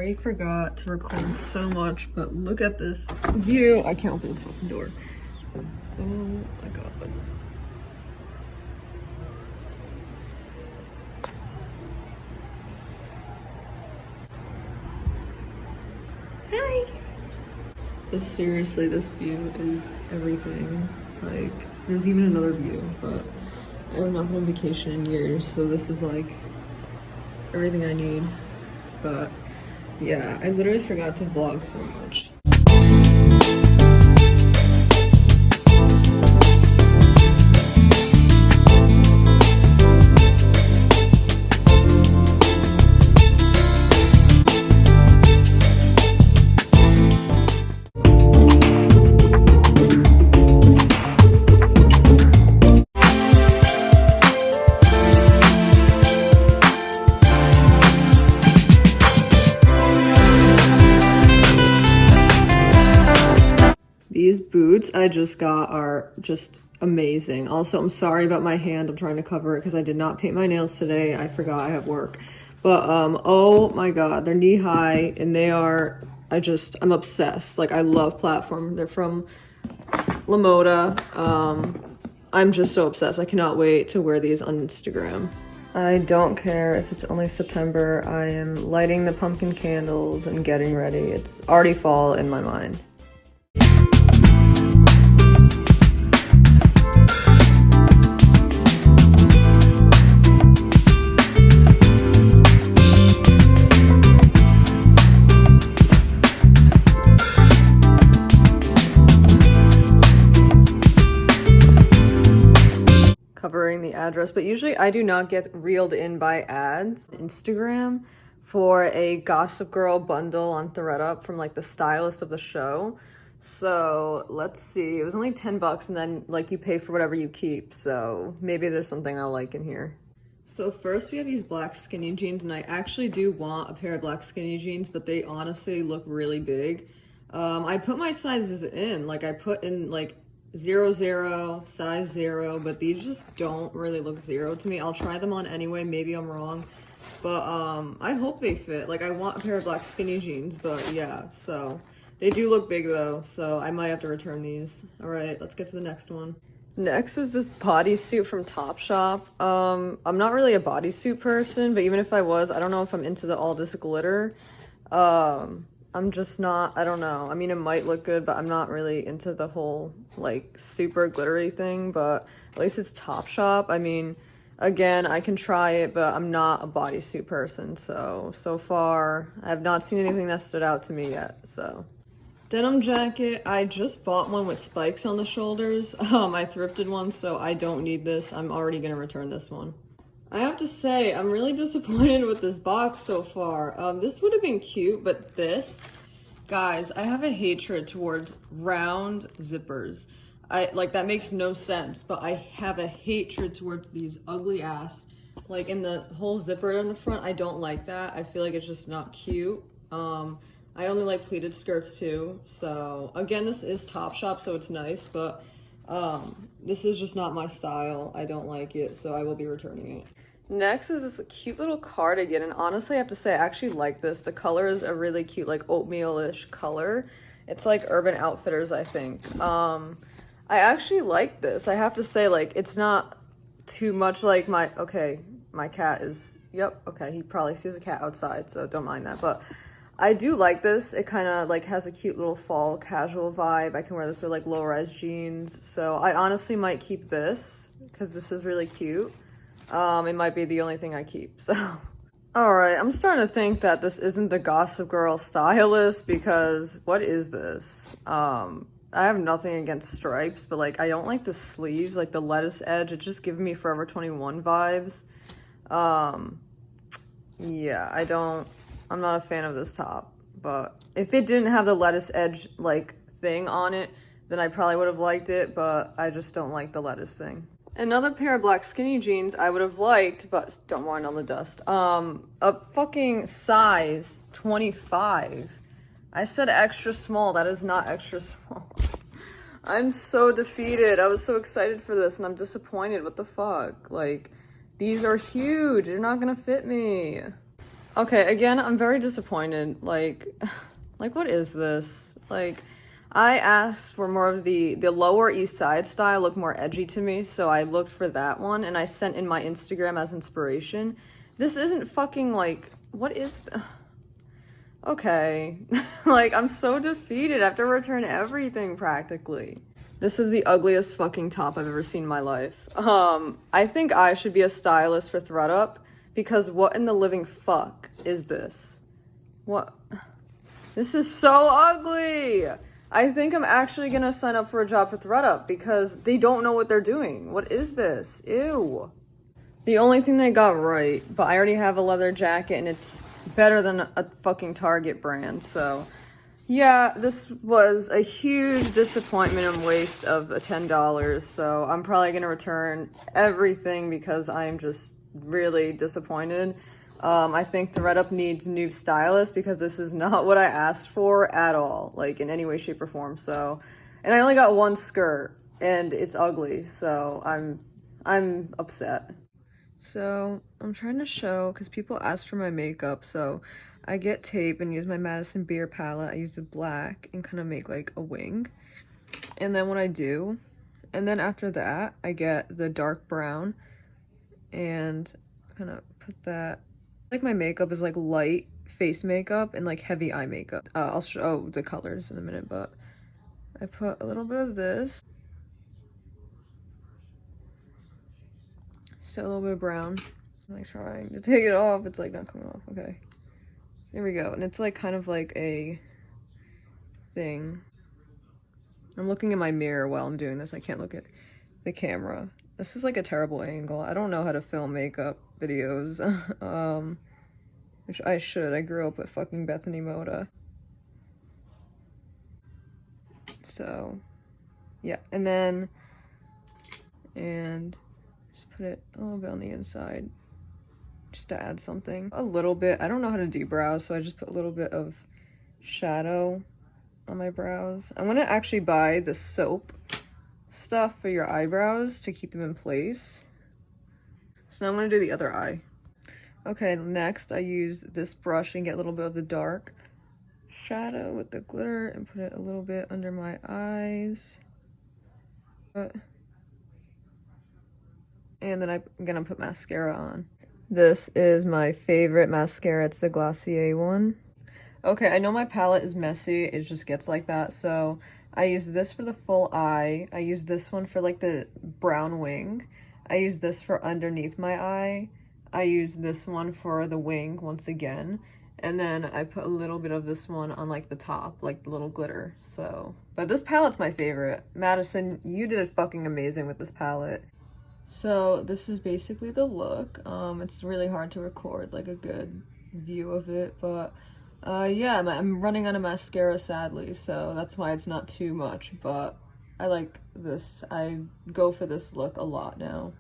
I forgot to record so much, but look at this view. I can't open this fucking door. Oh my god. Hi! But seriously, this view is everything. Like, there's even another view, but I have not been on vacation in years, so this is like everything I need. But yeah, I literally forgot to vlog so much. These boots I just got are just amazing. Also, I'm sorry about my hand. I'm trying to cover it because I did not paint my nails today. I forgot I have work. But oh my god, they're knee high and they are, I'm obsessed. Like, I love platform. They're from Lamoda. I'm just so obsessed. I cannot wait to wear these on Instagram. I don't care if it's only September. I am lighting the pumpkin candles and getting ready. It's already fall in my mind. Covering the address, but usually I do not get reeled in by ads. Instagram for a Gossip Girl bundle on ThredUp from like the stylist of the show. So let's see, it was only 10 bucks and then like you pay for whatever you keep. So maybe there's something I'll like in here. So first we have these black skinny jeans, and I actually do want a pair of black skinny jeans, but they honestly look really big. I put my sizes in, like I put in like 0, size 0, but these just don't really look 0 to me. I'll try them on anyway, maybe I'm wrong, but I hope they fit. Like, I want a pair of black skinny jeans, but yeah, so they do look big though, so I might have to return these. All right, let's get to the next one. Next is this bodysuit from Topshop. I'm not really a bodysuit person, but even if I was, I don't know if I'm into all this glitter. I'm just not, I don't know. I mean, it might look good, but I'm not really into the whole, like, super glittery thing, but at least it's Topshop. I mean, again, I can try it, but I'm not a bodysuit person, so far, I have not seen anything that stood out to me yet, so. Denim jacket, I just bought one with spikes on the shoulders. I thrifted one, so I don't need this. I'm already gonna return this one. I have to say, I'm really disappointed with this box so far. This would have been cute, but this, guys, I have a hatred towards round zippers. Like, that makes no sense, but I have a hatred towards these ugly ass, like, in the whole zipper in the front. I don't like that. I feel like it's just not cute. I only like pleated skirts too. So again, this is Topshop, so it's nice, but this is just not my style. I don't like it, so I will be returning it. Next is this cute little cardigan, and honestly, I have to say, I actually like this. The color is a really cute, like, oatmeal-ish color. It's like Urban Outfitters, I think. I actually like this. I have to say, like, it's not too much like my cat is, yep, okay, he probably sees a cat outside, so don't mind that, but I do like this. It kind of like has a cute little fall casual vibe. I can wear this with like low-rise jeans. So I honestly might keep this because this is really cute. It might be the only thing I keep, so. All right, I'm starting to think that this isn't the Gossip Girl stylist, because what is this? I have nothing against stripes, but like I don't like the sleeves, like the lettuce edge. It just gives me Forever 21 vibes. Yeah, I'm not a fan of this top, but if it didn't have the lettuce edge like thing on it, then I probably would have liked it, but I just don't like the lettuce thing. Another pair of black skinny jeans I would have liked, but don't mind all the dust. A fucking size 25. I said extra small. That is not extra small. I'm so defeated. I was so excited for this and I'm disappointed. What the fuck? Like, these are huge. They're not gonna fit me. Okay, again, I'm very disappointed. Like what is this? Like, I asked for more of the Lower East Side style, look more edgy to me, so I looked for that one, and I sent in my Instagram as inspiration. This isn't fucking, like, what is okay. Like, I'm so defeated. I have to return everything, practically. This is the ugliest fucking top I've ever seen in my life. I think I should be a stylist for ThredUp, because what in the living fuck is this? What? This is so ugly! I think I'm actually gonna sign up for a job for ThredUp because they don't know what they're doing. What is this? Ew. The only thing they got right, but I already have a leather jacket and it's better than a fucking Target brand, so yeah, this was a huge disappointment and waste of $10, so I'm probably gonna return everything because I'm just really disappointed. I think ThredUp needs new stylists because this is not what I asked for at all, like in any way, shape, or form. So, and I only got one skirt and it's ugly, so I'm upset. So I'm trying to show, because people ask for my makeup, so I get tape and use my Madison Beer palette. I use the black and kind of make like a wing. And then what I do, and then after that, I get the dark brown and kind of put that, like my makeup is like light face makeup and like heavy eye makeup. I'll show the colors in a minute, but I put a little bit of this. So a little bit of brown. I'm like trying to take it off. It's like not coming off. Okay. There we go. And it's like kind of like a thing. I'm looking in my mirror while I'm doing this. I can't look at the camera. This is like a terrible angle. I don't know how to film makeup videos. Which I should. I grew up with fucking Bethany Moda. So, yeah. And then, and just put it a little bit on the inside. Just to add something. A little bit. I don't know how to do brows, so I just put a little bit of shadow on my brows. I'm gonna actually buy the soap stuff for your eyebrows to keep them in place. So now I'm gonna do the other eye. Okay, next I use this brush and get a little bit of the dark shadow with the glitter and put it a little bit under my eyes. And then I'm gonna put mascara on. This is my favorite mascara. It's the Glossier one. Okay, I know my palette is messy. It just gets like that. So I use this for the full eye. I use this one for like the brown wing. I use this for underneath my eye. I use this one for the wing once again. And then I put a little bit of this one on like the top, like the little glitter. So, but this palette's my favorite. Madison, you did it fucking amazing with this palette. So this is basically the look. It's really hard to record like a good view of it, but yeah, I'm running out of mascara sadly, so that's why it's not too much, but I like this. I go for this look a lot now.